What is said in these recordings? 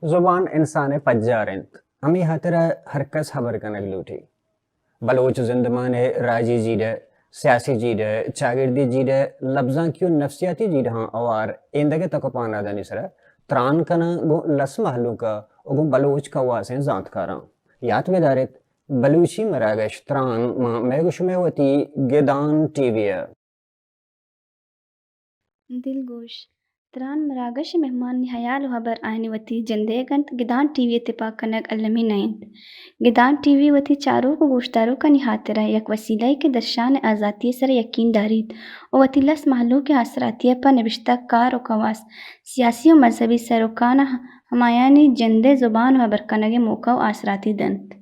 زبان انسان پجارند ہمیں ھاترا ہرکس خبر کنگ لوٹی بلوچ زندمان راجی جیڈ سیاسی جیڈ چاگردی جیڈ لفظاں کیوں نفسیاتی جیڈ ہاں اوار ایندگے تک پانا دانی سرا تران کنا گو لس محلو کا اگو بلوچ کا واسیں زانت کاراں یاد میں دارت بلوچی مراگش تران میں گشمے ہوتی گدان ٹی وی دل گوش تران مراگش مہمان حیال خبر آہنی وتی جندے گنت گدان ٹی وی اتفاق کنک علمی نائند گدان ٹی وی وتی چاروں کو گوشتاروں کا ھاترا یک وسیلہ کے درشان آزادی سر یقین دارید و وتی لس محلوں کے اثراتیہ پر نوشتہ کار و کواس سیاسی و مذہبی سروکان ہمایانی جندے زبان خبر کنگ موقع و اثراتی دنت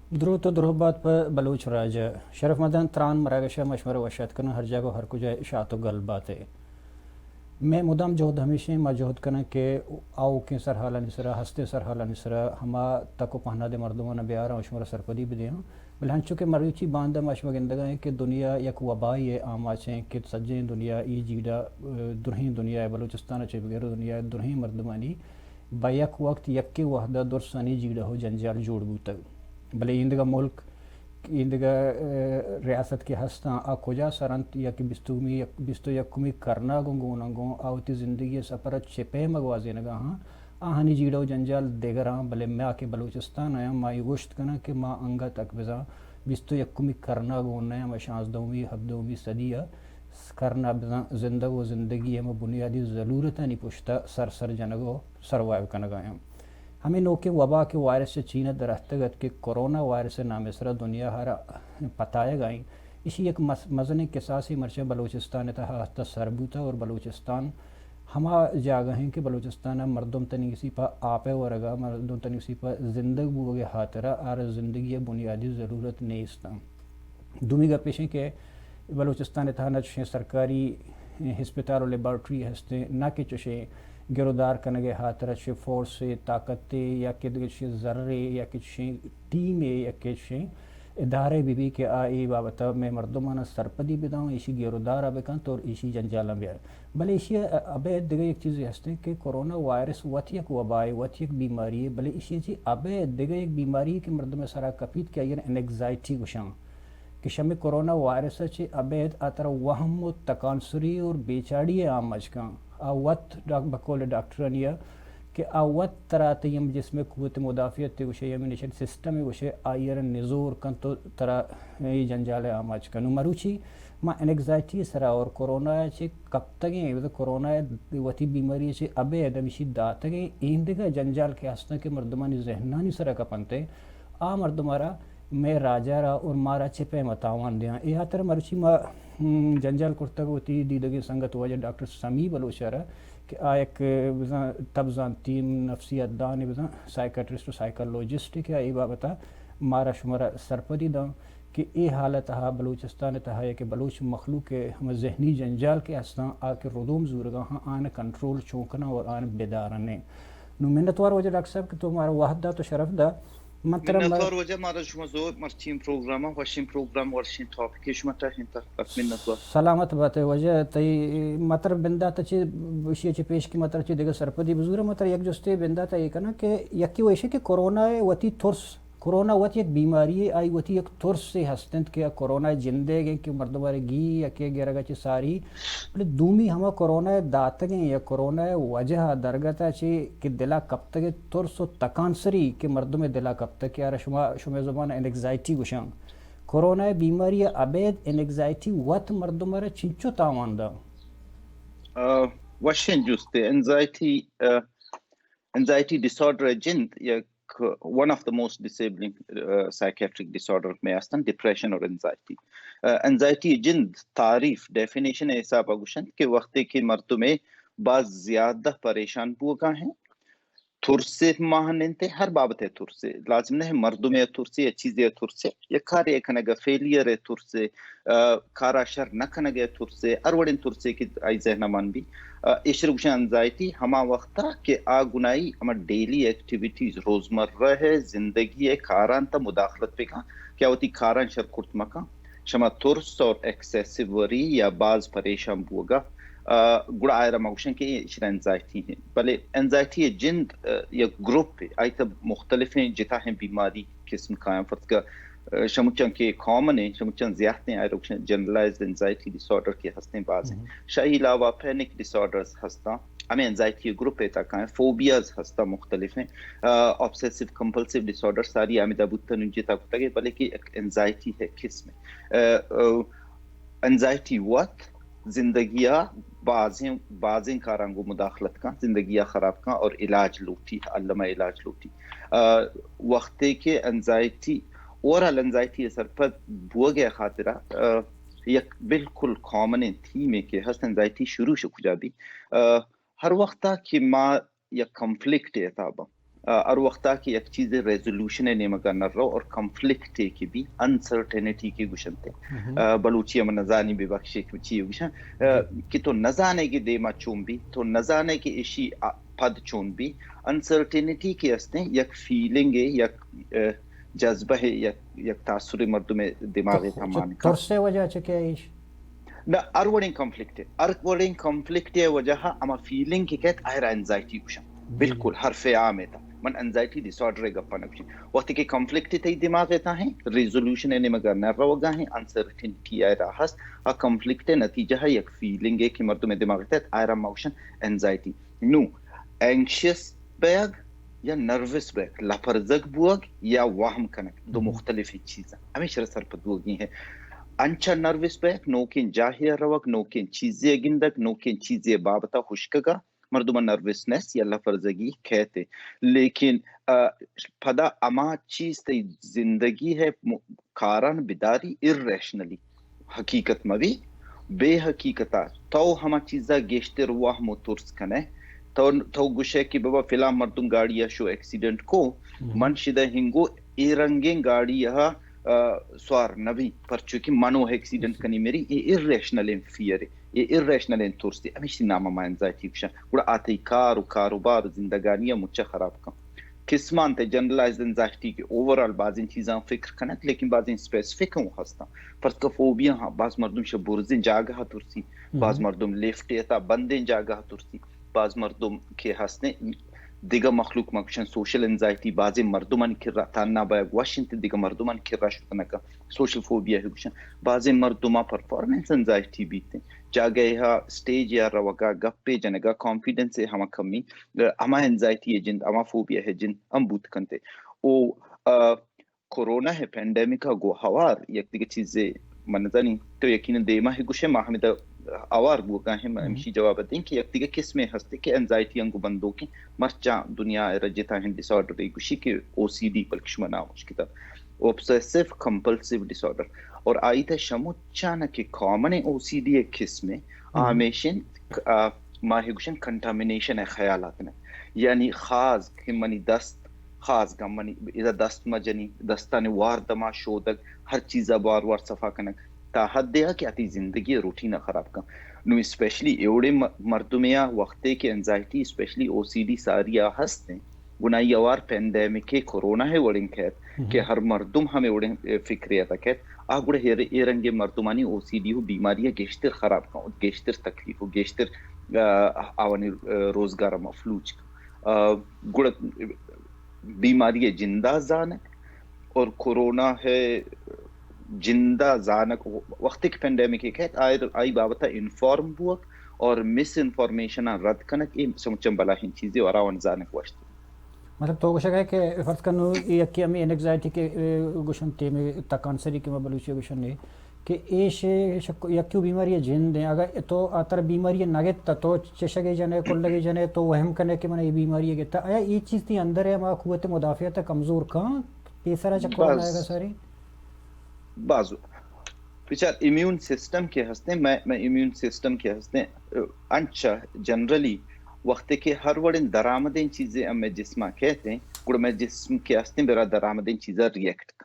درو تو درو بات پر بلوچ راج شرف مدن تران مراگشہ مشورہ وشت کرنا ہر جگہ ہر کجا اشاعت و گل بات ہے میں مدام جہد ہمیشہ ما جہد کرنا کہ آوکیں سر حالہ نسرا ہستے سر حالہ نسرا ہما تک و پہنا دے مردمانہ بیارا مشورہ سرپدی بھی دے ہاں بلہن چونکہ مروچی باندہ مشورہ گندگاں ہے کہ دنیا یک وبائی آماچیں کہ سجیں دنیا ای جیڑا درہیں دنیا بلوچستان چے بغیر دنیا درہیں مردمانی با یک وقت یک کے وحدہ درسانی جیڑا ہو جنجال جوڑ بوتا بلے ایندگا ملک ایندگا ریاست کے ہستاں آ کجا سرنت یا کہ بستو یکمی کرنا گنگو ننگو آوتی زندگی سپرت چپے مگوازے نگا ہاں آہنی جیڑا و جنجال دیگراں بلے میں آکے بلوچستان آیا مائی گوشت کنا کہ ما انگا تک بزا بستو یکمی کرنا گونا ہے ما 16ویں 17ویں صدیہ کرنا بزا زندگ و زندگی ہم بنیادی ضرورتہ نہیں پوچھتا سر جنگو سروائیو کنگا ہیں ہمیں نوکے وبا کے وائرس سے چینہ درختگت کے کرونا وائرس نام اسرا دنیا ہرا پتائے گائیں اسی ایک مزن قصاصی مرچہ بلوچستان تحت سربوتا اور بلوچستان ہما جاگہ ہیں کہ بلوچستان مردم تنیسی پا آپے ورگا مردم تنیسی پا زندگ بوگے ھاترا آر زندگی بنیادی ضرورت نیستا دومی گا پیشیں کہ بلوچستان تحت سرکاری ہسپتال و لیبارٹری ہستے نہ کہ چوشے گرودار کنگے ھاترا چھ فورس طاقت یا کہ ذرے یا کہ ٹیم یا کہ ادارے بھی کہ آئی بابتا میں مردمانہ سرپدی بداؤں اسی گرودار بکن تو اسی جنجالہ بیار بلے اسی ابے دیگر ایک چیز ہستے کہ کرونا وائرس وط یک وبائے وط یک بیماری ہے بلے اسی چیز ابے دیگر ایک بیماری ہے کہ مردم سرا کپیت کیا یہ انگزائٹی گشاں کہ شمی کرونا وائرس چھ ابے اتر وہم و تکانسری اور بیچاڑی آمج کاں آوت بقول ڈاکٹرانیا کہ آوت تراتیم جس میں قوت مدافعت تے وشے امیونیشن سسٹم وشے آئیر نزور کن تو ترا یہ جنجال آماج کنو مروچی ما انگزائٹی سرا اور کرونا چے کب تگیں کرونا وتی بیماری چے ابے ادمشی داتگیں ایندگا جنجال کے ہستہ کے مردمانی ذہنانی سرا کپنتے آ مردمارا میں راجہ را اور مارا چپے متاوان دیاں یہ ہاتر مرچی ما جنجال کرتا ہوتی دیدگی سنگت وجہ ڈاکٹر سمی بلوچ را کہ ایک تب زانتیم نفسیت دان سائیکٹرسٹ و سائیکالوجسٹ کیا ای بابتا مارا شمارا سرپدی داں کہ ای حالت ہا بلوچستان تہا ہے کہ بلوچ مخلوق کے ہم ذہنی جنجال کے ہستاں آ کے ردوم زورگاں ہاں آن کنٹرول چونکنا اور آن بیدارنے نو منتوار وجہ ڈاکٹر صاحب کہ تو ہمارا واحد دا تو شرف دا منتوار وجہ مارا شما زور مرچین پروگرام وشین پروگرام ورشین ٹاپک شما تاہین تا منتوار سلامت بات وجہ تی مطر بندہ تا چی وشی چی پیش کی مطر چی دیگر سرپدی بزور مطر یک جستے بندہ تا یہ کنا کہ یکی ویشے کہ کرونا وتی ترس کرونا وتی ایک بیماری آئی وتی ایک ترس سے ہستند کہ کرونا جندے گئے کہ مردمار گی یا کہ گرگا چی ساری بلے دومی ہما کرونا داتگیں یا کرونا وجہ درگتا چی کہ دلا کب تک ترس و تکانسری کہ مردم دلا کب تک یار شما زبان انگزائٹی گشاں کورونا بیماری ابید انگزائٹی وقت مردم را چنچو تاواندا وشن جستے انزائٹی ڈس آرڈر جند یک one of the most disabling psychiatric disorder میں آستن ڈپریشن اور انزائٹی جند تعریف ڈیفینیشن ایسا بگوشن کہ وقت کے مردم میں بعض زیادہ پریشان بوگا ہیں تھرسے ماہنتے ہر بابت ہے تھرسے لازم نہیں مردم ہے تھرسے چیزیں تھرسے یا کھارے کھنگا فیلئر ہے تھرسے کھارا شر نہ کھنگا تھرسے اروڑن تھرسے کی آئی ذہن مان بھی اشرگشن انزائٹی ہما وقتا کہ آگنائی ہما ڈیلی ایکٹیویٹیز روزمرہ ہے زندگی ہے کھاران تا مداخلت پہ کیا ہوتی کھاران شر کرت مکا شما ترس اور ایکسیسو وری یا بعض پریشان بوگا گڑا آئرہ موشن کے اشر انزائٹی ہیں بلے انزائٹی جند یا گروپ پہ آئی تب مختلف ہیں جتا ہیں بیماری قسم قائم فرد کا شموچن کے کامن ہیں شموچن زیادہ ہیں آئی روشن جنرلائزڈ انزائٹی ڈس آرڈر کے ہستیں بعض ہیں شاہی علاوہ پینک ڈس آرڈرز ہستا ہمیں انزائٹی گروپ پہ تک ہیں فوبیاز ہستا مختلف ہیں آبسیسو کمپلسیو ڈس آرڈر ساری آمدہ بودتن جتا کتا گئے بلے کہ انزائٹی ہے کس میں انزائٹی وقت زندگیہ بازیں کارانگو مداخلت کا زندگیہ خراب کا اور علاج لوٹی علامہ علاج لوٹی وقتے کے انزائٹی اوورال انزائٹی سر پر بو گیا خاطرہ یک بالکل کامن تھی میں کہ ہست انزائٹی شروع شکجا بھی ہر وقتا کہ ما یک کنفلکٹ ہے تابا اور وقتا کہ یک چیز ریزولوشن ہے نیمگا نر رو اور کنفلکٹ ہے کہ بھی انسرٹینٹی کی گشنتے بلوچی ہم نزانی بے بخشی کچی گشن کہ تو نزانے کی دیما چون بھی تو نزانے کی اشی پد چون بھی انسرٹینٹی کی استیں یک فیلنگ ہے یک جذبہ ہے یک تاثر مردم دماغی تمام کا ترسے وجہ چکے ایش نہ اروڑنگ کنفلکٹ ہے وجہ اما فیلنگ کی کہت آئرہ انزائٹی گشن بالکل حرف عام ہے من انزائٹی ڈس آرڈر گپا نکشن وقت کے کنفلکٹ تی دماغ تا ہیں ریزولوشن ہے مگر نہ روگا ہیں انسرٹینٹی آئے رہا ہست ا کنفلکٹ نتیجہ ہے یک فیلنگ ہے کہ مردم دماغ تحت آئے رہا موشن انزائٹی نو اینکشیس بیگ یا نروس بیگ لپرزگ بوگ یا وہم کنک دو مختلف چیزیں ہمیشہ سر پر دوگی ہیں انچا نروس بیگ نوکین جاہیہ روگ نوکین چیزیں گندک نوکین چیزیں بابتا خشکگا مردم نروسنس یا لفرزگی کہتے لیکن پدا اما چیز تی زندگی ہے کاران بداری ارریشنلی حقیقت موی بے حقیقتا تو ہما چیزا گیشتر واہ ترس کنے تو گوشے کہ بابا فلاں مردم گاڑی شو ایکسیڈنٹ کو من شدہ ہنگو ایرنگیں گاڑی یہاں سوار نبی پر چونکہ منو ایکسیڈنٹ کنی میری یہ ارریشنل فیئر ہے یہ ارریشنل ترستی ہمیشہ نامہ ما انزائٹی کشن گوڑا آتی کار و کاروبار زندگانیہ مچہ خراب کن قسمان تے جنرلائزڈ انزائٹی کے اوورال بعضی چیزاں فکر کنک لیکن بعضی اسپیسیفک ہوں ہستا فرض کا فوبیا ہاں بعض مردم شب برزن جاگہ ترسی بعض مردم لیفٹ ایتا بندیں جاگہ ترسی بعض مردم کے ہستے دیگا مخلوق مکشن سوشل انزائٹی بعض مردمان کر رہا تانا باید واشنگتن دیگا مردمان کر رہا شکنکا سوشل فوبیا ہے گوشن بعض مردمان پرفارمنس انزائٹی بیتے جاگے ہا سٹیج یا روگا گپے جنگا کانفیڈنس ہے ہما کمی ہما انزائٹی ہے جن ہما فوبیا ہے جن ہم بوت کنتے او کورونا ہے پینڈیمکا گو ہوار یک دیگه چیزیں منظانی تو یقینا دیما ہے گوشے محمد اوار بوگا ہے ہمشی جواب دیں کہ یک دیگه قسمیں ہستے کہ انزائٹی انگو بندوں کی مرچا دنیا رجتا ہیں ڈس آرڈر دی گوشی کہ او سی ڈی بلکش مناوش کتاب اوبسیسو کمپلسیو ڈس آرڈر اور آئی تا شموچانا کہ کامن او سی ڈی ایک قسمیں آمیشن ماہی گوشن کنٹامینیشن ہے خیالات میں یعنی خاص کہ منی دست خاص گم منی اذا دست مجنی دستانی وار دما شودک ہر چیزا بار وار صفا کنک تا حد دیا کہ آتی زندگی روٹینہ خراب کن نو اسپیشلی ایوڑے مردمیا وقتے کے انزائٹی اسپیشلی او سی ڈی ساریا ہستیں گنائی اوار پینڈیمک کے کورونا ہے وڑن کہت کہ ہر مردم ہمیں وڑن فکریتا کہت آگوڑے ایرنگے مردمانی او سی ڈی ہو بیماریاں گیشتر خراب کن گیشتر تکلیف ہو گیشتر آوانی روزگار مفلوج گوڑا بیماری جندہ زانک اور کورونا ہے جندہ زانک وقت کی پینڈیمک کے کہت آئی بابتا انفارم بوک اور مس انفارمیشن رد کنک ایم سمچن بلا ہن چیزیں اور آوان زانک واشت مطلب تو گوشہ ہے کہ فرض کرنو یک ہمیں انگزائٹی کے گوشن تیم تکانسری کے بلوچی گوشن نے کہ ایش یکیو بیماری جن دیں اگر تو آتر بیماری نگت تو چشگے جنے کل لگے جنے تو وہم کرنے کہ میں یہ بیماری ہے آیا یہ چیز تھی اندر ہے ہمارا قوت مدافعت کمزور کہاں تیسرا چکر آئے گا ساری بازو بچار امیون سسٹم کے ہستے میں امیون سسٹم کے ہستے انچا جنرلی وقت کے ہر وڑن درآمدین چیزیں ہمیں جسمہ کہتے ہیں گڑ میں جسم کے ہستے میرا درآمدین چیزیں ریئیکٹ کا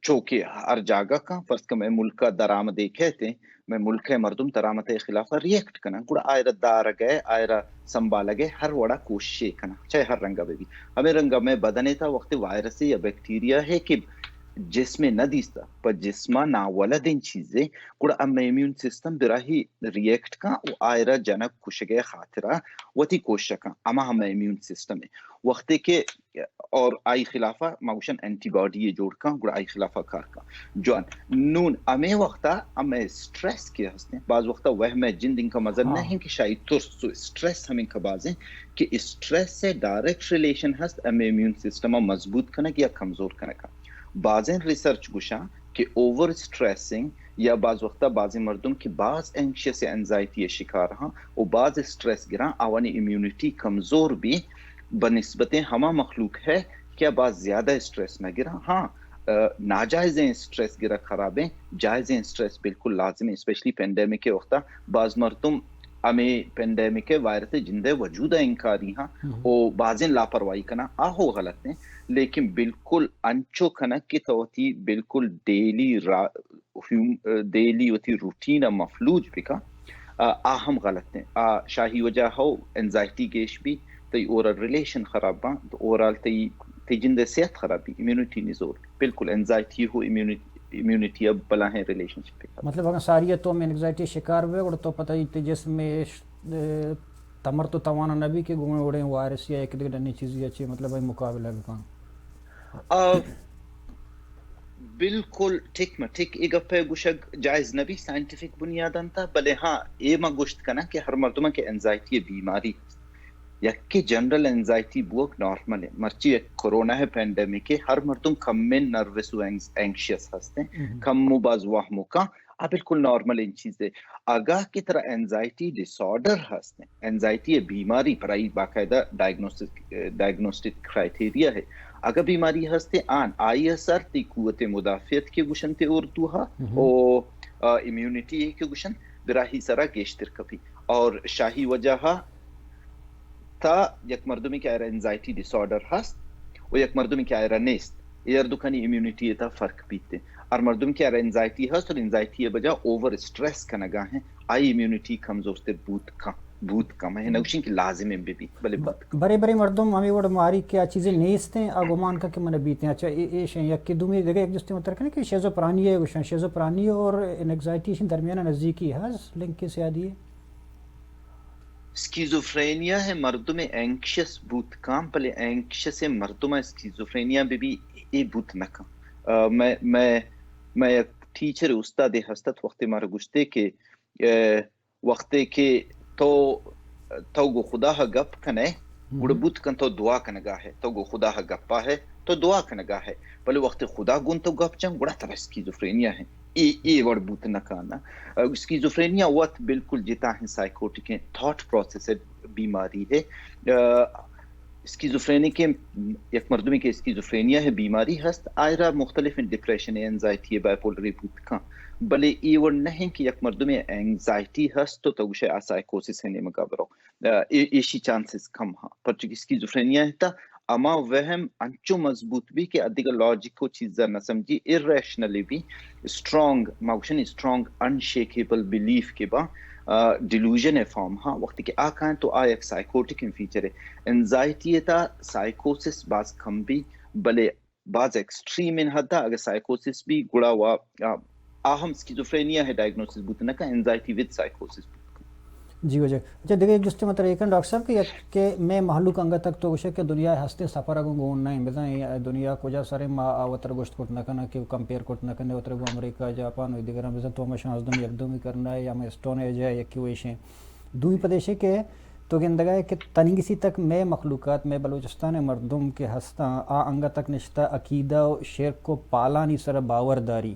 چوکے ہر جاگہ کا فرض کا میں ملک کا درآمدے کہتے ہیں میں ملک مردم درآمد خلاف ریئیکٹ کرنا گڑ آئرہ دارگ ہے آئرہ سنبھالا گئے ہر وڑا کوشش کرنا چاہے ہر رنگا بھی ہمیں رنگا میں بدنے تھا وقت وائرس یا بیکٹیریا ہے کہ جسم نہ دیستا پر جسمہ ناولدین چیزیں گڑا اما امیون سسٹم براہی ریئیکٹ کا او آئرہ جنک کشگے ھاترا وتی کوشش کا اما ہم امیون سسٹم ہے وقت کے اور آئی خلافہ موشن اینٹی باڈی جوڑ کا گڑا آئی خلافہ کار کا جوان نون امی وقتا اما سٹریس کے ہستے بعض وقتا وہم جن دن کا مزن نہیں کہ شاید ترس سٹریس ہمیں کا بازیں کہ سٹریس سے ڈائریکٹ ریلیشن ہست اما امیون سسٹم مضبوط کنک یا کمزور کنک بعض ریسرچ گوشا کہ اوور سٹریسنگ یا بعض وقتا بعض مردم کی بعض اینکشیس انزائٹی شکار ہاں وہ بعض سٹریس گرا اوانی امیونٹی کمزور بھی بنسبت ہما مخلوق ہے کیا بعض زیادہ سٹریس نہ گرا ہاں ناجائز سٹریس گرا خراب ہیں جائز سٹریس بالکل لازم ہے اسپیشلی پینڈیمک کے وقتا بعض مردم ہمیں پینڈیمک وائرس جندے وجود انکاری ہاں وہ بعض لاپرواہی کنا آہو غلط ہیں لیکن بالکل انچو کھنک کی توتی بالکل ڈیلی ہوتی روٹین مفلوج بکا آہم غلط ہیں شاہی وجہ ہو انزائٹی گیش بھی تی اورال ریلیشن خراب با تو اورال تی جندے صحت خراب بھی امیونٹی نزور بالکل انزائٹی ہو امیونٹی اب بلا ہے ریلیشن شپ پہ مطلب اگر ساری تو میں انگزائٹی شکار ہوئے اور تو پتہ ہی تھی جسم میں تمر تو توانا نبی کے گوئیں اڑیں وائرس یا ایک دنی چیزی اچھی مطلب ہے مقابلہ بکان بالکل ٹھیک میں ٹھیک ایک اپنے گوشک جائز نبی سائنٹیفک بنیاداں تھا بلے ہاں اے ما گوشت کنا کہ ہر مردمہ کے انزائٹی بیماری یکی جنرل انزائٹی بوک نارمل ہے مرچی ایک کرونا ہے پینڈیمک ہے ہر مردم کم میں نروس و اینکشیس ہستے ہیں کم مباز وہموں کا بالکل نارمل ان چیزیں آگاہ کی طرح انزائٹی ڈس آرڈر ہستے ہیں انزائٹی بیماری پر آئی باقاعدہ ڈائگنوسٹک کرائٹیریا ہے اگر بیماری ہستے آن آئی اثر تی قوت مدافعت کے گوشن تے اردوہا او امیونٹی کے گوشن براہی سرا گیشتر کبھی اور شاہی وجہ تا یک مردمی کے آئرہ انزائٹی ڈس آرڈر ہست و یک مردمی کے آئرہ نیست یہ دکھانی امیونٹی تا فرق پیتے اور مردم کے آئرہ انزائٹی ہست اور انزائٹی بجا اوور سٹریس کا نگاہ ہیں آئی امیونٹی کمزور تے بوت کم ہے نوشین کی لازم بھی بلے بات بڑے بڑے مردم ہمیں وہ ماری کیا چیزیں نیستیں اگمان کا کہ من بیتے ہیں اچھا یہ شیں یک کی دومی جگہ ایک جستے مطلب کرنے کہ شیزوپرانی ہے وشن شیزوپرانی اور انگزائٹی شن درمیانہ نزدیکی ہے لنک کے سیادی ہے اسکیزوفرینیا ہے مردم اینکشس بوت کام پلے اینکشس مردم اسکیزوفرینیا بھی ای بوت نکا میں ایک ٹیچر استاد ہستت وقت مارا گشتے کہ وقت کے تو گو خدا گپ کنے گڑ بوت کن تو دعا کنگا ہے تو گو خدا گپا ہے تو دعا کنگا ہے پلے وقت خدا گن تو گپ چن گڑا تب اسکیزوفرینیا ہے ای وڑ بوت نکانا اسکیزوفرینیا وقت بالکل جتا ہے سائیکوٹک تھاٹ پروسیس بیماری ہے اسکیزوفرینی کے یک مردمی کے اسکیزوفرینیا ہے بیماری ہست آئرہ مختلف انڈپریشن ہے انزائٹی ہے بائیپولری بوت کا بلے ای وڑ نہیں کہ یک مردمی انزائٹی ہست تو توشے سائیکوسس ہے نمگا برو ایشی چانسز کم ہاں پر چونکہ اسکیزوفرینیا ہے تا اما وہم انچو مضبوط بھی کہ ادھگا لاجک کو چیزا نہ سمجھی irrationally بھی اسٹرانگ موشن اسٹرانگ انشیکیبل بلیف کے با ڈیلوژن ہے فارم ہاں وقت کے آکھائیں تو ایک سائیکوٹک فیچر ہے انزائٹی تا سائیکوسس بعض کم بھی بلے بعض ایکسٹریم ان حد اگر سائیکوسس بھی گڑا ہوا اہم اسکیزوفرینیا ہے ڈائگنوسس بوت نہ کا انزائٹی ود سائیکوسس جی وجہ اچھا دیکھیں جس مطلب ایک ڈاکٹر صاحب کہ میں محلوق انگا تک تو گوشے کہ دنیا ہستے سفر اگوں گون نہیں بتائیں دنیا کو جا سارے ما آوتر گوشت کوٹ نہ کرنا کہ کمپیئر کوٹ نہ کرنے اتر گو امریکہ جاپان و دیگر تو مشان ازدم یک دومی کرنا ہے یا میں اسٹون ایج ہے یا کیوں ایشیں دوئی پدیشے کہ تو گندگا ہے کہ تنی کسی تک میں مخلوقات میں بلوچستان مردم کے ہستاں آ انگا تک نشتہ عقیدہ و شرک کو پالانی سر باورداری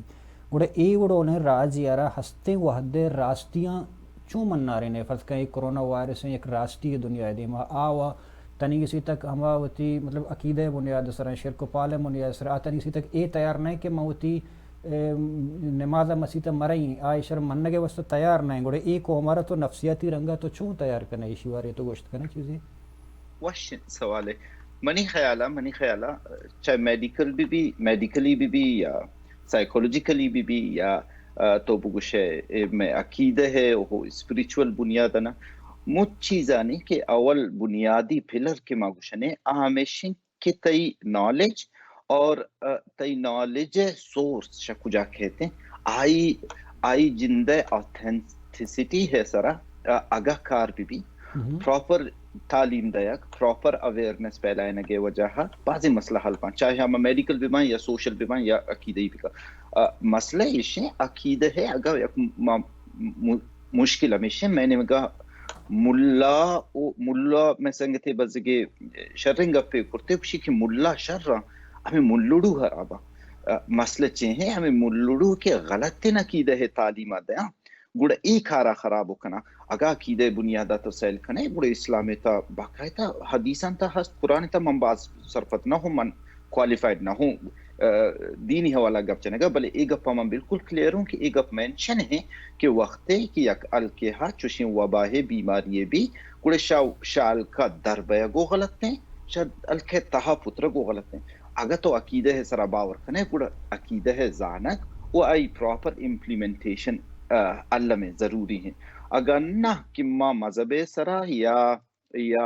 گوڑے ای گوڑو نے راج یارا ہستے وحدے راستیاں چوں مننا رہے نے فرض کہیں کرونا وائرس ایک راستی دنیا ہے دیما آوا تنی کسی تک ہما ہوتی مطلب عقیدہ بنیاد سر شرک و پال بنیاد سر آ تنی کسی تک اے تیار نہیں کہ موتی نماز مسیح مرئی آئشر مننے کے واسطے تیار نہیں گوڑے ایک کو ہمارا تو نفسیاتی رنگا تو چوں تیار کرنا ایشی وارے تو گوشت کرنا چیزیں کوشچن سوال ہے منی خیالہ چاہے میڈیکلی بھی یا سائیکولوجیکلی بھی یا تو بگوش ہے میں عقیدہ ہے وہ اسپریچول بنیاد نا مجھ چیزانی کہ اول بنیادی پلر کے ماگوشنے ہمیشہ کہ تئی نالج اور تئی نالج سورس شکوجا کہتے ہیں آئی جندہ آتھینٹسٹی ہے سرا آگاہ کار بھی پراپر تعلیم دیک پراپر اویئرنیس پھیلائے نگے وجہ بعض مسئلہ حل پان چاہے ہم میڈیکل بھی بائیں یا سوشل بھی بائیں یا عقیدہی بھی کا مسئلہ یہ عقیدہ ہے اگر مشکل ہمیشہ میں نے کہا ملا میں سنگتے بزگے شرنگ پہ کرتے خوشی کہ ملا شر ہمیں ملڑو ہرابا مسئلہ چاہیں ہمیں ملڑو کے غلط عقیدہ ہے تعلیمات دیا گوڑا ایک ہارا خراب ہو کنا اگا عقیدہ بنیادہ تو سیل کنے گوڑا اسلام تا باقاعدہ حدیثان تا ہست قرآن تا من باز صرفت نہ ہوں من کوالیفائڈ نہ ہوں دینی حوالہ گپ چنے گا بلے ایک گپ من بالکل کلیئر ہوں کہ ایک گپ مینشن ہے کہ وقتے کہ یک الکیہا چوشیں وبائے بیماری بھی گوڑے شال کا دربیا گو غلط ہیں شاید الکہ تہا پتر گو غلط ہیں اگر تو عقیدہ ہے سرا باور کنے گوڑا عقیدہ ہے زانک وہ آئی پراپر امپلیمنٹیشن اللہ میں ضروری ہیں اگر نہ کہ ماں مذہب سرا یا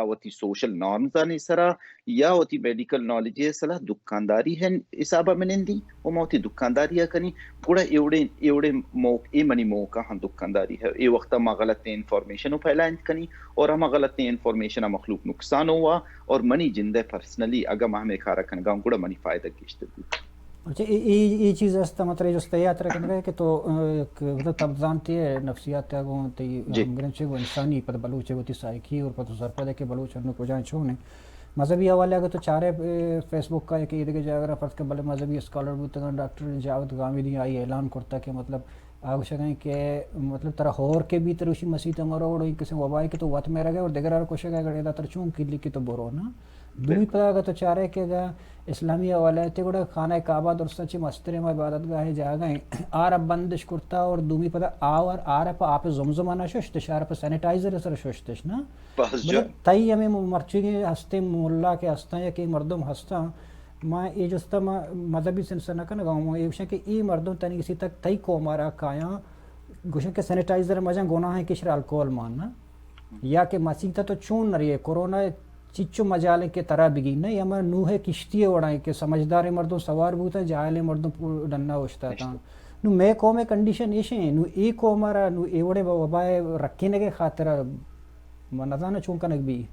وتی سوشل نارمز سرا یا وتی میڈیکل نالج سرا دکانداری ہے حسابہ میں نندی وہ موتی دکانداری ہے کنی گوڑا ایوڑے اے منی موقع ہاں دکانداری ہے اے وقت ما غلط انفارمیشن پھیلائیں کنی اور ہم غلط انفارمیشن مخلوق نقصان ہوا اور منی جندے پرسنلی اگر ماں میں کھارا کن گاؤں گوڑا منی فائدہ کیشتے بھی اچھا یہ چیز است مطلب جو استیات رکھنے گئے کہ تو مطلب تب جانتی ہے نفسیات تاگوں تی ہمگرن چھے وہ انسانی پتہ بلوچ ہے وہ تی سائیکی اور پتہ سر پدے کہ بلوچ انہوں کو جائیں چھونے مذہبی حوالے اگر تو چارے فیس بک کا ایک ایدھے کے جاگر فرض کے بلے مذہبی اسکالر بودتا ڈاکٹر جاوید غامی دی آئی اعلان کرتا کہ مطلب آگو شکیں کہ مطلب ترہ ہور کے بھی تروشی مسیح تمہارا اوڑو کسی وبائے کے تو وقت میں رگے اور دیگر آر کوشک ہے اگر ایدہ تر چون کلی کی تو برو نا دوی پتا اگر تو چارے کہ گا اسلامی حوالے تے گوڑا خانہ کعبہ درستہ چی مسترے میں عبادت گاہے جا گئیں آر اب بندش کرتا اور دومی پتا آور آر پا آپ زمزمانہ ششتش آر پا سینیٹائزر سر ششتش نا مطلب تائی ہمیں مرچی کے ہستے ملا کے ہستا یا کہ مردم ہستا میں یہ جستا مذہبی سنسر نہ کرنا گاؤں میں یہ وشن کہ ای مردم تانی کسی تک تائی کو ہمارا کایا گوشن کہ سینیٹائزر مجھیں گناہ ہے کشر الکول ماننا یا کہ مسیح تا تو چون نہ رہی ہے کرونا چچو مجالے کے طرح بگی نہیں یا میں نوح کشتی اڑائیں کہ سمجھدار مردوں سوار بوتا ہے جاہل مردوں ڈننا ہوشتا تھا نو میں کو میں کنڈیشن ایشیں نو ای کو ہمارا نو ایوڑے وبائے رکھنے کے خاطرہ منظانہ چونکنک بھی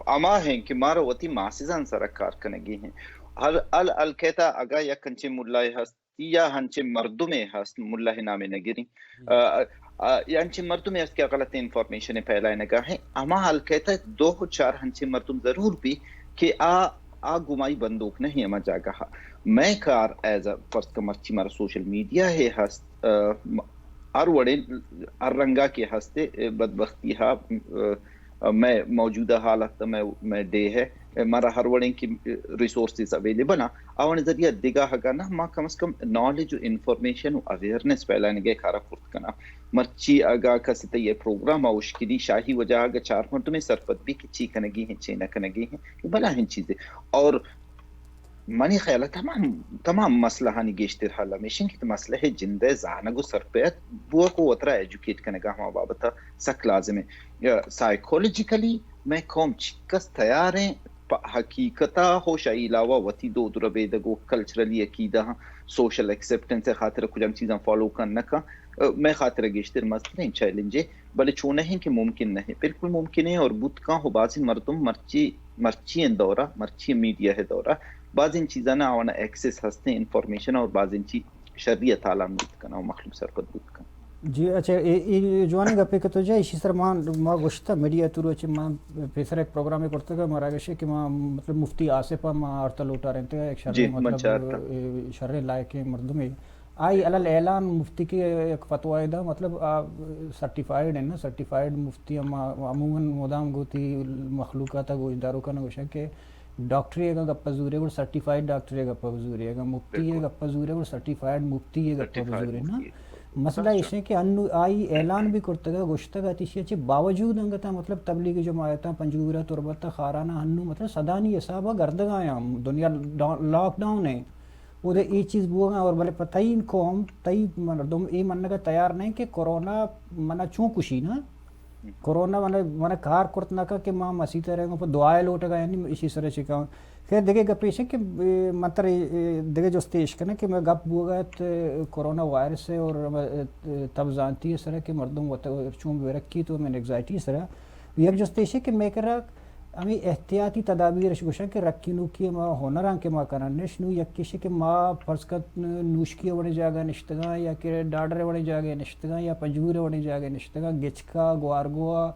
اما ہیں کہ مارا وطی ماسیزان سرکار کنگی ہیں ال کہتا اگا یا کنچے ملائے ہستی یا ہنچے مردمے ہست ملائے نامے نگری یا ہنچے مردمے ہست کیا غلط انفارمیشن پھیلائے نگا ہیں اما ال کہتا دو چار ہنچے مردم ضرور بھی کہ آ گمائی بندوق نہیں اما جاگا میں کار ایز فرض کا مرچی مارا سوشل میڈیا ہے ہست وڑے رنگا کے ہستے بدبختی ہا میں موجودہ حالت میں دے ہے مارا ہر وڑیں کی ریسورسز اویلیبل ہیں آوان ذریعہ دیگا ہگا نا ما کم از کم نالج و انفارمیشن و اویئرنیس پھیلانے گئے کھارا کرت کنا مرچی اگا کسیتا یہ پروگرام آوشکلی شاہی وجہ آگا 4 منٹ میں سرپت بھی کچی کنگی ہیں چی نہ کنگی ہیں بلا ہیں چیزیں اور منی خیال تمام مسئلہ ہانی گیشتر حال ہمیشن کی مسئلہ ہے جندے زانگو سرپیت بوا کو وطرہ ایجوکیٹ کنگا ہما بابتا سک لازم ہے سائیکولوجیکلی میں قوم چکس تیار ہیں حقیقتا ہوش علاوہ وطی دو دربیدگو کلچرلی عقیدہ سوشل ایکسپٹنس خاطر کچھ ہم چیزاں فالو کرنا کا میں خاطر گیشتر مسئلہ ہیں چیلنجے بلے چونے ہیں کہ ممکن نہیں بالکل ممکن ہے اور بود کا ہو بازی مردم مرچی دورہ مرچی میڈیا ہے دورہ بعض ان چیزاں نا آوانا ایکسس ہستے انفارمیشن اور بعض ان چیز شریعت عالم بود کنا و مخلوق سرپت بود کنا جی اچھا جوانی گپے کہ تو جائے اسی طرح ماں گوشتہ میڈیا تورو اچھے ماں پیسر ایک پروگرام میں کرتا گا مارا گشے کہ ماں مطلب مفتی آصفہ ماں آرتا لوٹا رہتے ہیں ایک شرح مطلب شرح لائق مردم ہے آئی علال اعلان مفتی کی ایک فتوی دا مطلب سرٹیفائیڈ ہے نا سرٹیفائیڈ مفتی عموماً مدام گوتی مخلوقات گوش دارو کا نگوشا کہ ڈاکٹری گا گپا زورے اور سرٹیفائیڈ ڈاکٹری گپا زورے گا مفتی گپا زورے اور سرٹیفائیڈ مفتی گپا زورے نا مسئلہ اس ہے کہ انو آئی اعلان بھی کرتا گا گوشتا گا تیشی اچھے باوجود انگتا مطلب تبلیغی جماعتاں پنجورہ تربتہ خارانہ ہنو مطلب صدانی حسابہ گردگاں ہیں دنیا لاک ڈاؤن ہے وہ دے ای چیز بوگا اور بلے پتہ ہی قوم تئی مردم ای منگا تیار نہیں کہ کرونا منا چون کشی نا کرونا منا کار کرتنا کا کہ ماں مسیح رہے گا پر دعائے لوٹے گا یعنی اسی طرح چکا خیر دیکھے گا پیش ہے کہ مطر دیکھے جو استیش کرنا کہ میں گپ بوگا کرونا وائرس سے اور تب جانتی ہے اس طرح کہ مردم چون برکی تو میں انگزائٹی اس طرح یک جو استیش ہے کہ میں کہہ رہا ہمیں احتیاطی تدابیر گوشا کہ رکھی نو کی ماں ہنران کے ماں کرنش نو یک کسی کہ ماں فرض کت نوشکی وڑی جاگا نشتگاں یا کہ ڈاڈر وڑی جاگے نشتگاں یا پنجور وڑی جاگے نشتگاں گچکا گوارگوا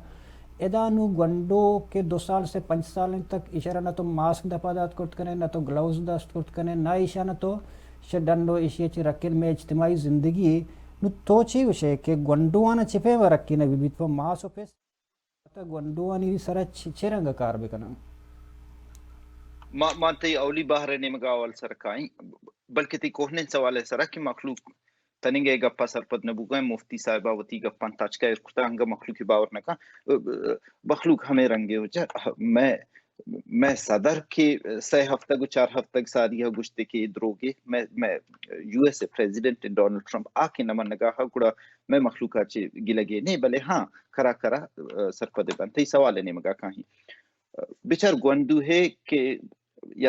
ادا نو گنڈو کے 2 سال سے 5 سال تک اشارہ نہ تو ماسک دپا دات کرت کنے نہ تو گلوز دست کرت کنے نہ اشارہ نہ تو ڈنڈو اشیاء چی رکھن میں اجتماعی زندگی نو تو چی وشے کہ گنڈوانا چپے و رکھی نہ بیت و ماسو پیس گنڈوانی سرا چرنگ کار بکنا ما تی اولی باہر نمگا اول سرکائیں بلکہ تی کوہنے سوال ہے سرا کہ مخلوق تنگے گپا سرپد نبوگا مفتی صاحبہ وتی گپان تاچ کا ارکتا ہنگا مخلوقی باور نکا مخلوق ہمیں رنگے ہو جا میں صدر کے 6 ہفتہ کو 4 ہفتہ ساری گشتے کے دروگے میں U S A president Donald Trump آ کے نمن نگاہ گڑا میں مخلوقات چے گلگے نہیں بلے ہاں کرا سرپد بنتے سوال ہے نمگا کہیں بچار گوندو ہے کہ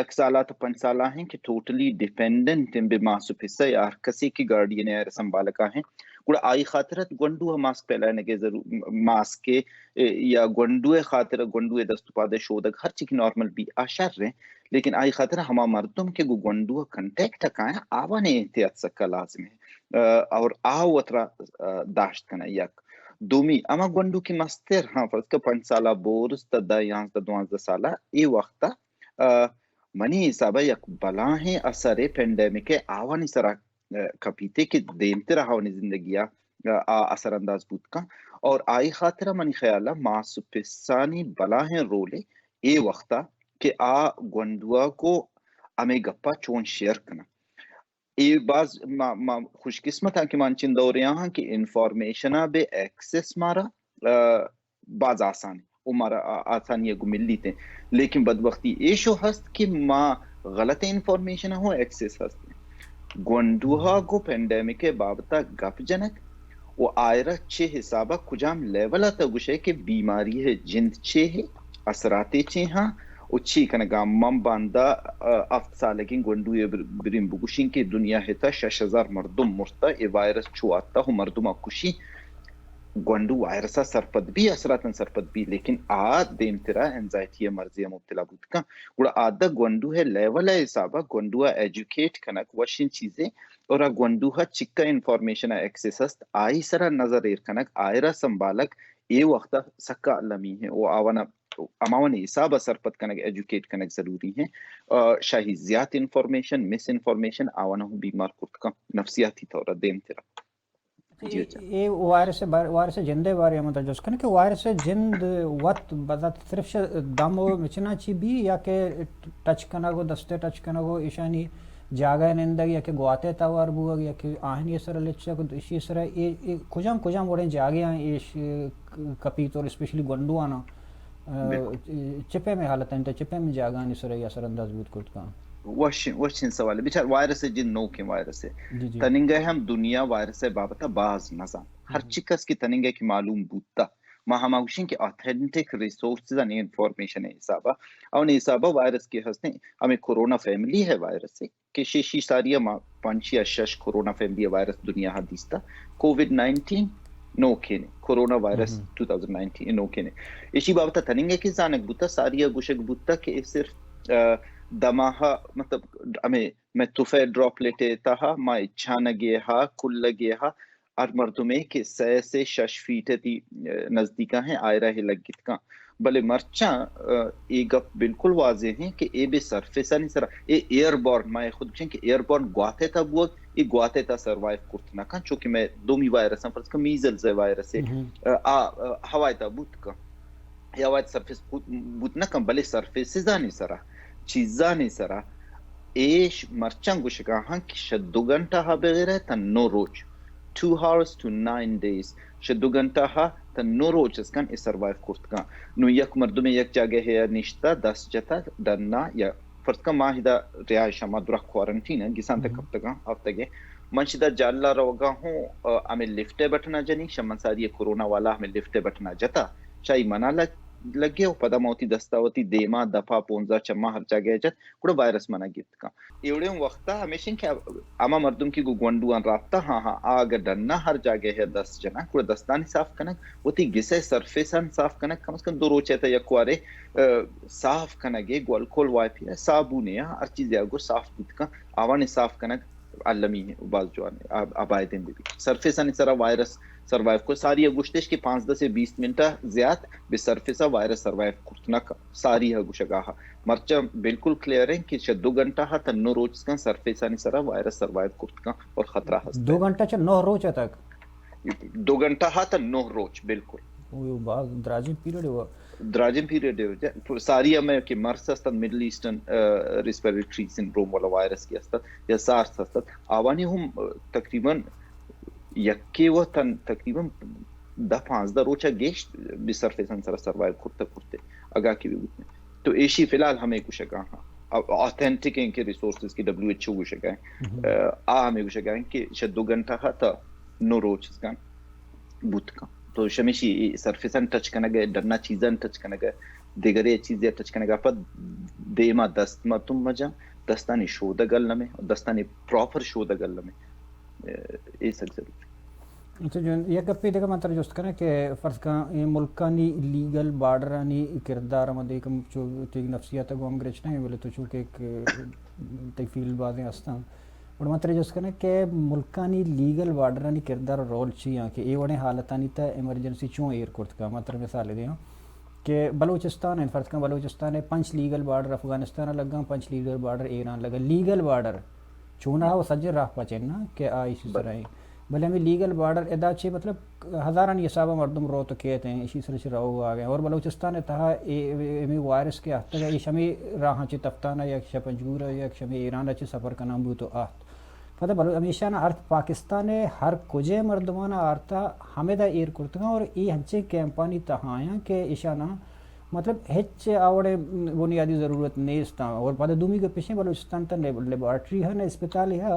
1 سالہ تو 5 سالہ ہیں کہ ٹوٹلی ڈیپینڈنٹ ہیں بے ماسو پھسا یا کسی کی گارڈین ہے سنبھالکا ہیں گوڑا آئی خاطرت گونڈو ماسک پہلانے کے ضرور ماسک کے یا گونڈو خاطر گونڈو دست پادے شودک ہر چیز نارمل بھی آشار رہے لیکن آئی خاطر ہما مردم کے گونڈو کنٹیکٹ کائیں آوانے احتیاط سکا لازم ہے اور آو اترا داشت کنا یک دومی اما گونڈو کی مستر ہاں فرض کا 5 سالہ بورس تا 11 سالہ ای وقتا منی حسابہ یک بلا ہیں اثر پینڈیمک آوانی سرا کپیتے کہ دیمتے رہاونی زندگی اثر انداز بود کا اور آئی خاطرہ منی خیالہ ماسو پسانی بلا ہیں رولے اے وقتا کہ گونڈوا کو ہمیں گپا چون شیئر کنا اے بعض خوش قسمت ہیں کہ مانچن دور یہاں کہ انفارمیشنہ بے ایکسس مارا بعض آسان ہے ہمارا آسانیہ کو مل لیتے ہیں لیکن بدبختی ایشو ہست کہ ماں غلط انفارمیشن ہو ایکسس ہست گونڈوہا کو پینڈیمک کے بابتا گپ جنک وہ آئرہ چھے حسابہ کجام لیولہ تا گوشے کہ بیماری ہے جند چھے ہے اثراتے چھے ہاں اچھی کنگا مم باندہ 7 سالگین گونڈوی برین بگوشین کی دنیا ہے تا 6000 مردم مرتا اے وائرس چھواتا ہو مردم کشی گونڈو وائرسا سرپد بھی اثراتن سرپد بھی لیکن دیم ترا انزائٹی مرضی مبتلا بود کا گوڑا آدھا گونڈو ہے لیول ہے حسابہ گونڈو ایجوکیٹ کنک وشن چیزیں اور گونڈو چکا انفارمیشن ایکسیس است آئی سرا نظر ایر کنک آئرہ سنبالک اے وقتا سکا لمی ہے وہ آوانا اماون حسابہ سرپد کنک ایجوکیٹ کنک ضروری ہے شاہی زیادہ انفارمیشن مس انفارمیشن آوانا ہوں بیمار کرد کا نفسیاتی طورا دیم ترا یہ وائرس جندے بارے میں متوجہ کرنے کہ وائرس جند وقت بذات صرف دم و مچنا چی بھی یا کہ ٹچ کرنا گو دستے ٹچ کرنا گو ایشانی جاگہ نندگ یا کہ گواتے تاوار بوگ یا کہ آہنی سر لچا کو اسی سر کجام وڑیں جاگے ہیں ایش کپیت اور اسپیشلی گونڈو آنا چپے میں حالت ہیں چپے میں جاگانی سر یا سر انداز بود کرد کا وشن سوال بچار وائرس جن نو کے وائرس ہے تننگے ہم دنیا وائرس بابتا باز نظام ہر چکس کی تننگے کی معلوم بودتا ما ہم آگوشیں کہ آتھینٹک ریسورسز ان انفارمیشن حسابہ اور حسابہ وائرس کے ہستے ہمیں کرونا فیملی ہے وائرس سے کہ شیشی ساریہ 5 یا 6 کرونا فیملی وائرس دنیا حدیث تا کووڈ-19 نو کھینے کرونا وائرس 2019 نو کھینے اسی بابتا تننگے کی زانک بودتا ساریہ گوشک بودتا کہ صرف دماہا مطلب ہمیں میں توفے ڈراپ لیتے تاہا ما اچھانا گیا ہا کل لگیا ہا اور مردمے کے 6 سے 6 فیٹ تی نزدیکا ہیں آئرہ لگت کا بلے مرچاں ای گپ بالکل واضح ہیں کہ اے بے سرفیسا نہیں سرا اے ایئر بورن میں خود کچھ کہ ایئر بورن گواتے تھا بہت یہ گواتے تھا سروائیو کرتنا کا چونکہ میں دومی وائرس ہیں فرض کا میزلز وائرس ہے ہوائی تا بوت کا یا ہوائی سرفیس بوت نہ کم بلے سرفیسزا نہیں سرا چیزا نہیں سرا ایش مرچاں گوشگا ہاں کہ شد 2 گھنٹہ ہا بغیر ہے تا 9 روز 2 hours to 9 days شد 2 گھنٹہ ہا تا 9 روز اس کن سروائیو کرت کا نو یک مردم یک جگہ ہے نشتا 10 جتا دنا یا فرض کا ماہدہ رہائش مدرہ کوارنٹین ہے گسان تک کب تک ہفتہ گئے منشدہ جاللہ روگا ہوں ہمیں لفٹے بٹنا جنی شمن ساری کرونا والا ہمیں لفٹے بٹنا جتا چاہی منا لگے پدا موتی دستا ہوتی دیما دفعہ 15 چما ہر جگہ جت کڑا وائرس منا گیت کا ایوڑے وقتا ہمیشہ کہ اما مردم کی گوندوان رابطہ ہاں آگر ڈننا ہر جگہ ہے 10 جنا کڑا دستانی صاف کنک ہوتی گسے سرفیسان صاف کنک کم از کم 2 روز چیتا یک وارے صاف کنگے گوالکول وائپی ہے صابونے ہر چیز ہے گو صاف بیت کا آوانے صاف کنک علمی ہے باز جوانے آبائی دن بھی سرفیسان سرا وائرس سروائیو کو ساری اگوشتش کے 5 سے 20 منٹا زیاد بے سرفیسا وائرس سروائیو کرتنا کا ساری اگوشگاہا مرچا بالکل کلیئر ہے کہ 2 گھنٹہ ہا تا 9 روز کا سرفیسا نہیں سرا وائرس سروائیو کرت کا اور خطرہ ہستا 2 گھنٹہ چا 9 روز تک 2 گھنٹہ ہا تا 9 روز بالکل بعض دراجم پیریڈ ہوا دراجم پیریڈ ہے ساری ہمیں کہ مرس ہستا مڈل ایسٹرن ریسپیریٹری سنڈروم والا وائرس کی ہستا یا سارس ہستا آوانی ہم تقریباً یکی و تقریباً 10-15 روچا گیش بھی سرفیسن سر سروائیو کرتے اگاہ کی بھی بودنے تو ایشی فی الحال ہمیں کچھ اگاہ ہاں آتھینٹک ہیں کہ ریسورسز کی WHO کچھ اگاہ ہیں ہمیں کچھ اگاہ ہیں کہ شاید 2 گھنٹہ ہاں تا 9 روچ کا بوت کا تو شمیشی سرفیسن ٹچ کرنے گئے ڈرنا چیزن ٹچ کرنے گئے دیگرے چیزیں ٹچ کرنے گئے پر دیما دست ما تم مجا دستانی شودہ گلنا میں دستانی پراپر شودہ گلنا میں یہ سک ضرور تو جو یہ گپی دیکھا منتر جوست کرنا کہ فرض کا ملکانی لیگل بارڈرانی کردار مدے کم جو تیگ نفسیات کو ہم گرچ نہیں بولے تو چونکہ ایک تیفیل بازیں ہستان اور منتر جوست کرنا کہ ملکانی لیگل بارڈرانی کردار رول چیئے کہ یہ وڑے حالتانی تا ایمرجنسی چون ایئرکورٹ کا منتر مثال دیں کہ بلوچستان ہے فرض کا بلوچستان ہے 5 لیگل بارڈر افغانستان لگا 5 لیگل بارڈر ایران لگا لیگل بارڈر چونا وہ سجر راہ پچنا کہ اسی طرح بھلے ہمیں لیگل بارڈر ادا چھ مطلب ہزاران یہ صاحب مردم رو تو کہتے ہیں اسی طرح سے رہو آ گئے اور بلوچستان تہا امی وائرس کے ہفتہ یہ شمی راہ چھ تفتانہ یا شپنجور یا شمی ایران چھ سفر کا نام بو تو آت پتہ ہمیشہ نا ارتھ پاکستان ہر کجے مردمانہ آرتا ہمیں دا ایئر کرتگاں اور ای ہنچے کیمپانی تہایاں کہ ایشانہ مطلب ہچ آوڑے بنیادی ضرورت نیستا اور پتہ دومی کے پیچھے بلوچستان تا لیبارٹری ہے نا اسپتال ہے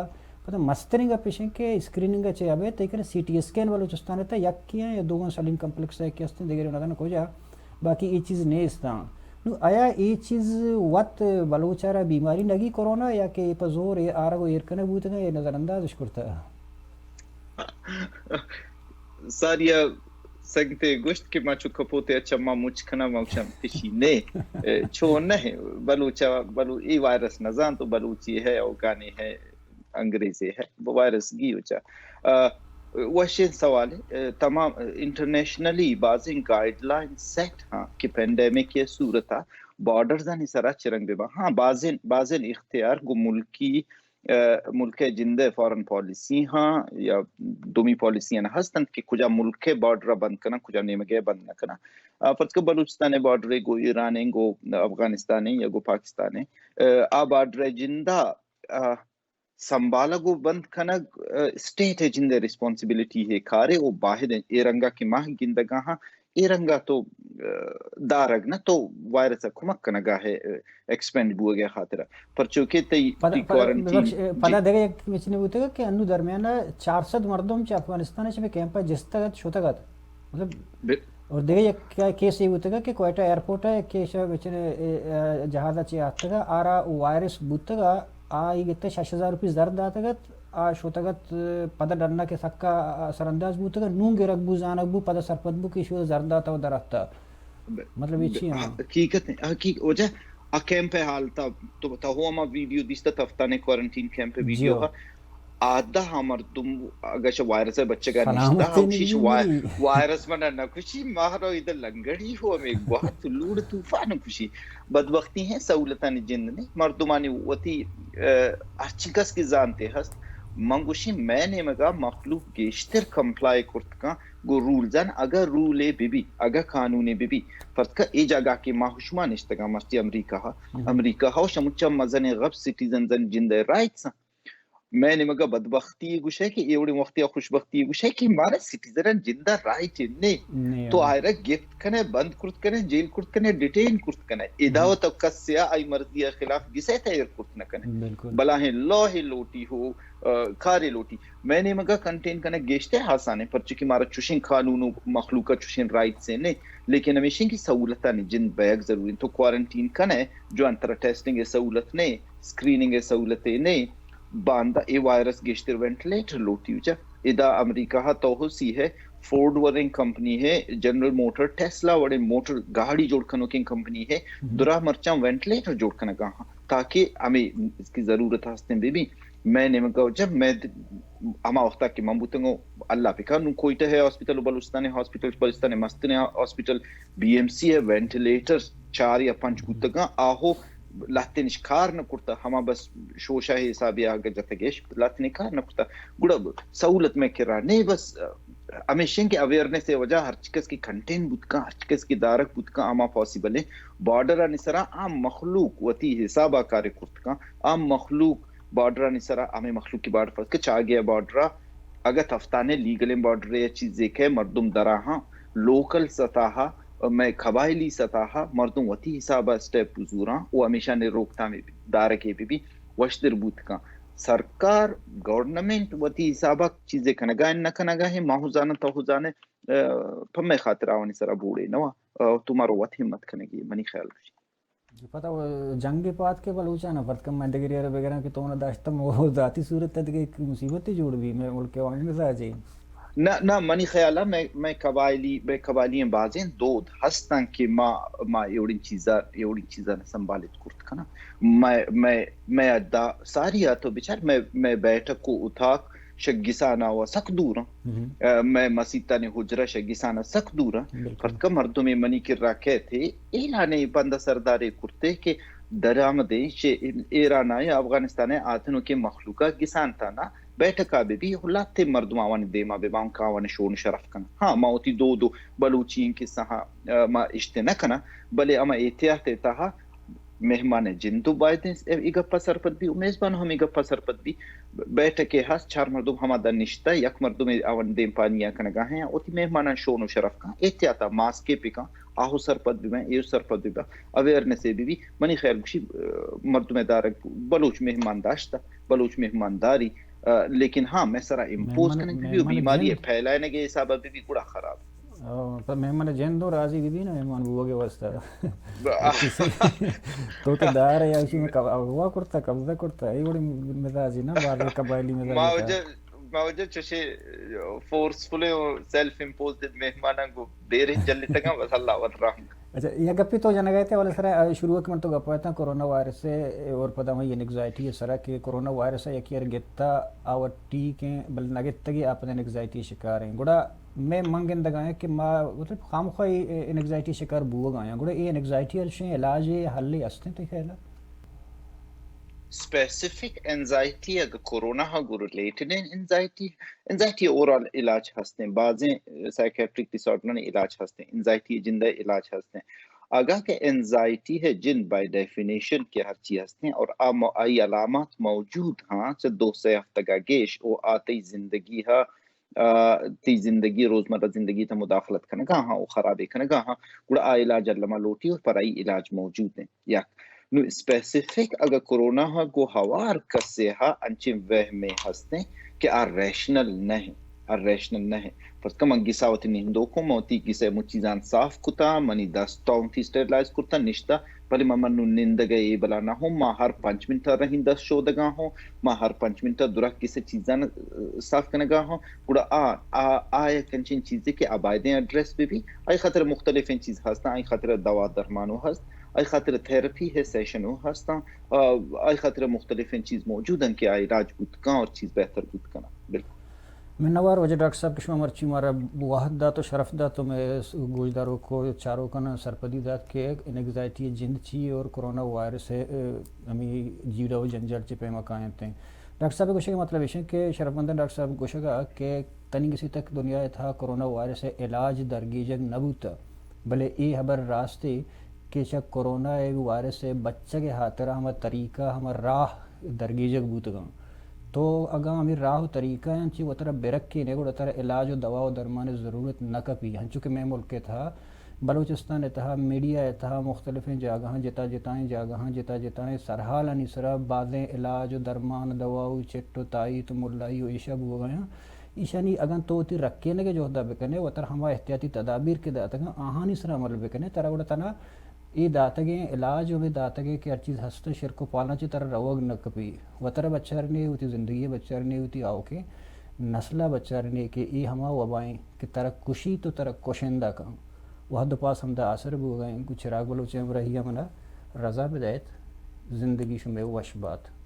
پتہ مسترنگ پیچھے کے اسکریننگ چاہیے ابے تیکن سی ٹی اسکین بلوچستان تا یک کیا یا 2 سالین کمپلیکس ہے کہ ہستے دیگر نہ کو جا باقی یہ چیز نیستا نو آیا یہ چیز وقت بلوچارا بیماری نگی کرونا یا کہ پزور آرگو ایرکنے بوتے ہیں یہ نظر انداز کرتا ساریا سگتے گوشت کے ماچو کپوتے اچھا ما مچ کھنا موچا پشی نے چھو نہیں بلو ای وائرس نزان تو بلوچی ہے اوگانی ہے انگریزی ہے وہ وائرس گی ہوچا وشین سوال ہے تمام انٹرنیشنلی بازیں گائیڈ لائن سیٹ ہاں کہ پینڈیمک یہ صورتہ بارڈرز نہیں سرا چرنگ بے ہاں بازیں اختیار گو ملک جندے فارن پالیسی ہاں یا دومی پالیسی ہیں ہستن کہ کجا ملک بارڈر بند کرنا کجا نیمگے بند نہ کرنا فرض کو بلوچستان بارڈر گو ایران گو افغانستان یا گو پاکستان آ بارڈر جندہ سنبھالا گو بند کنگ اسٹیٹ ہے جندے ریسپانسبلٹی ہے کھارے وہ باہد ایرنگا کی ماہ گندگاں ہاں ایرنگا تو دارگ نا تو وائرس کھمک کنگا ہے ایکسپینڈ بو گیا خاطرہ پر چونکہ تی کوارنٹین پتہ دیکھا ایک مچنے بوتے گا کہ انو درمیان 400 مردم چا افغانستان چا کیمپا جس تگت شو تگت مطلب اور دیکھا کیا کیس یہ بوتے گا کہ کوئٹہ ایئرپورٹ ہے کہ بچنے جہازہ چی آتا گا آرا وائرس بوتے گا آئی گتے 6,000 روپی زرد آتا گا آ شوتگت پدہ ڈرنا کے سکا سر انداز بوتا گا نون گرک بو زانک بو پدہ سرپت بو کی شو زرد آتا و درختا مطلب یہ چی ہیں حقیقت ہے حقیقت وجہ کیمپ حالتا تو ہوا ما ویڈیو دیستا تفتانے کوارنٹین کیمپ ویڈیو ہا آدھا مردم اگش وائرس بچے کا نشتہ ہوشیش وائرس منا نکشی ماہرو ادھر لنگڑی ہو ہمیں گوہت لوڑ طوفان کشی بدبختی ہیں سہولتانی جند نے مردمانی وطی اچھکس کی جانتے ہست منگوشی میں نے مگا مخلوق گیشتر کمپلائی کرت کا گو رولزن اگر رولے بی اگر قانونے بی فرد کا ای جگہ کی ماہوشمان اشتگا مستی امریکہ ہو شمچہ مزن غب سٹیزن زن جند رائٹس میں نے مگا بدبختی گوش ہے کہ ایوڑی وقتی خوشبختی گوش ہے کہ مارا سٹیزن جندہ رائٹ نہیں تو آئرہ گفت کنے بند کرت کنے جیل کرت کنے ڈیٹین کرت کنے اداوت کسیا آئی مرضی خلاف گسے تیر کرت نکنے بلاہیں لوہ لوٹی ہو کھارے لوٹی میں نے مگا کنٹین کنے گیشتے حسانے پر چکی مارا چوشن قانون مخلوقہ چوشن رائٹ سے نہیں لیکن ہمیشہ کی سہولتہ نہیں جن بیگ ضروری تو کوارنٹین کنے جو انترہ ٹیسٹنگ سہولت نہیں سکریننگ سہولتیں نہیں باندہ ای وائرس گیشتر وینٹلیٹر لوٹی ہوچا ادا امریکہ تو سی ہے فورڈ ورنگ کمپنی ہے جنرل موٹر ٹیسلا وڑے موٹر گاڑی جوڑ کنو کی کمپنی ہے درہ مرچاں وینٹلیٹر جوڑ کنا کہاں تاکہ ہمیں اس کی ضرورت ہستیں بھی میں نے مگا جب میں اما وقتا کہ ممبوتنگو اللہ پہ کہا کوئٹہ ہے ہاسپٹل بلوچستان ہے ہاسپٹل بلوچستان مستن ہے ہاسپٹل بی ایم سی ہے وینٹلیٹر 4 یا 5 گتگاں آہو لاتے نشکار نہ کرتا ہما بس شوشہ حسابی آگا جاتا گیش لاتے نکار نہ کرتا گوڑا سہولت میں کرا نہیں بس ہمیشہ کے اویئرنس سے وجہ ہر چکس کی کنٹین بودکا ہر چکس کی دارک بودکا آما پاسیبل ہے بارڈر نسرا عام مخلوق وتی حسابہ کار کرتکا عام مخلوق بارڈر نسرا ہمیں مخلوق کی بارڈر فرق چاہ گیا بارڈر اگر تفتانے لیگل بارڈر یہ چیز دیکھے مردم دراہاں لوکل سطح میں قبائلی سطح مردم وتی حسابہ سٹیپ بزوراں وہ ہمیشہ نے روکتا میں دارکے بھی وشدر بوت کا سرکار گورنمنٹ وتی حسابہ چیزیں کنگاہ نہ کنگاہ ہے ماہو جانا تو جانے پھمیں خاطر آوانی سرا بوڑے نوا تمہارو وت ہمت کنگی منی خیال کشی پتہ جنگ پات کے بلوچا نا فرد کم منڈگری وغیرہ کہ تو نہ داشتم وہ ذاتی صورت ہے کہ مصیبت جوڑ بھی میں ملک کے وہاں نہ جائیں نہ منی خیالہ میں قبائلی بازیں دود ہستاں کہ ما ایوڑی چیزاں سنبھالت کرت کنا میں ادا ساری تو بچار میں بیٹھک کو اتاک شگسانا و سک دور میں مسیطہ نے حجرہ شگسانا سک دور فرد کا مردوں میں منی کر رکھے تھے ایلانے بندہ سردارے کرتے کہ درآمدیں ایران یا افغانستان آتنوں کے مخلوقہ گسان تھا نا بیٹھکا بھی ہلاتے مردم آوانی دیما بے بان کاوانی شون شرف کنا ہاں ماوتی دو بلوچین کے سہا ما اشتے نہ کنا بلے اما احتیاط تاہا مہمان جندو بائدیں ایگپا سرپت بھی میزبان ہم ایگپا سرپت بھی بیٹھکے ہاس 4 مردم ہما دا نشتا یک مردم آوان دیم پانیا کنگا ہیں اوتی مہمان شون و شرف کنا احتیاطا ماسکے پہ کنا آہو سرپت بھی میں ایو سرپت بھی اویرنس بھی منی خیال بکشی مردم دارک بلوچ مہمان داشتا بلوچ مہمان داری لیکن ہاں میں سرا امپوز کرنے بھی بیماری ہے پھیلائے نگے حسابہ بھی بڑا خراب پر مہمان جن دو راضی بھی نا مہمان بوہ کے واسطہ تو دار ہے اسی میں ہوا کرتا قبضہ کرتا ہے بڑی مزاجی نا بعض قبائلی مزاج ماوجہ چوشے فورسفلی اور سیلف امپوزڈ مہماناں کو دیر ہی جلی تکا بس اللہ ورحم اچھا یہ گپی تو جانا گئے تھے والے سر شروع میں تو گپ تھا کورونا وائرس سے اور پتہ میں یہ انگزائٹی ہے سر کہ کورونا وائرس ہے یکی گتا اور ٹی کے بل نگتگی آپ نے انگزائٹی شکار ہیں گوڑا میں منگن دگائیں کہ ما مطلب خام خواہی انگزائٹی شکار بو گایا گوڑا یہ انگزائٹی ہلشیں علاج حل ہستے تو خیال specific anxiety اگر کورونا ہا گو ریلیٹڈ انزائٹی اورال علاج ہستے ہیں بعضیں سائیکیٹرک ڈس آرڈر نے علاج ہستے ہیں انزائٹی جن دے علاج ہستے ہیں اگر کہ انزائٹی ہے جن بائی ڈیفینیشن کے ہر چیز ہستے ہیں اور آئی علامات موجود ہاں سے 2 ہفتہ کا گیش وہ آتی زندگی ہاں تی زندگی روزمرہ زندگی تا مداخلت کنگا ہاں وہ خرابے کنگا ہاں گوڑا آئی علاج علامہ لوٹی اور پر آئی علاج موجود ہیں یا نو اسپیسیفک اگر کورونا ہا گو ہوار کسے ہا انچیں وہمیں ہستے کہ ریشنل نہیں فرض کم گساوتی نیندو کو موتی کسے مو چیزان صاف کتا منی دستاؤں تھی سٹیرلائز کرتا نشتا بلی منو نندگئے بلا نہ ہوں ما ہر 5 منٹا رہیں 10 شو دگا ہوں ما ہر 5 منٹا درہ کسے چیزان صاف کنگا ہوں گوڑا آیا کنچین چیزیں کہ عبائدیں ایڈریس بھی آئی خطر مختلف ان چیز ہستا آئی خطر دوا درمانو ہست آئی خاطر تھراپی ہے سیشن ہو ہستا آئی خاطر مختلف چیز موجود ہیں کہ آئی علاج بود کان اور چیز بہتر بود کنا. بالکل میں نوار وجہ ڈاکٹر صاحب کشمہ مرچی مارا واحد دا تو شرف دا تو میں گوشداروں کو چاروں کا نا سرپدی داد کے انگزائٹی جند چی اور کرونا وائرس ہے ہمیں جیڑا و جنجال چپے مکائیں تھیں. ڈاکٹر صاحب گوشے کا مطلب ہے کہ شرف مندن ڈاکٹر صاحب گوشے گا کہ تنی کسی تک دنیا تھا کرونا وائرس ہے علاج درگیجگ نبوتا بلے ای خبر راستے کہ چک کرونا وائرس سے بچہ کے ھاترا ہمارا طریقہ ہمارا راہ درگیجگ بوت گا تو اگاں ہمیں راہ و طریقہ ہیں چی وہ طرح برک کی نہیں طرح علاج و دوا و درمان ضرورت نہ کپی ہیں چونکہ میں ملک کے تھا بلوچستان اتہا میڈیا اتہا مختلف جاگہاں جتا جتائیں سرحال انیسرا بعضیں علاج و درمان دوا و چٹ و تائی تو ملائی و عشب ہو گئے ہیں ایشانی اگن تو تی رکھے نگے جو دا بکنے وہ طرح ہما احتیاطی تدابیر کے داتا گا آہانی سرا عمل بکنے طرح وڑا تنا یہ داتگیں علاج میں داتگیں کہ ہر چیز ہستا شرک و پالنا چی طرح روگ نہ کپی و طرح بچہ رہنے ہوتی زندگی بچہ رہنے ہوتی آوکیں نسلہ بچہ رہنے کہ یہ ہما وبائیں کہ طرح کشی تو طرح کشندہ کا وہ حد پاس ہم دا اثر بھی ہو گئے کچھ چراغ بلوچیں رہی منا رضا بدایت زندگی شمع وش بات.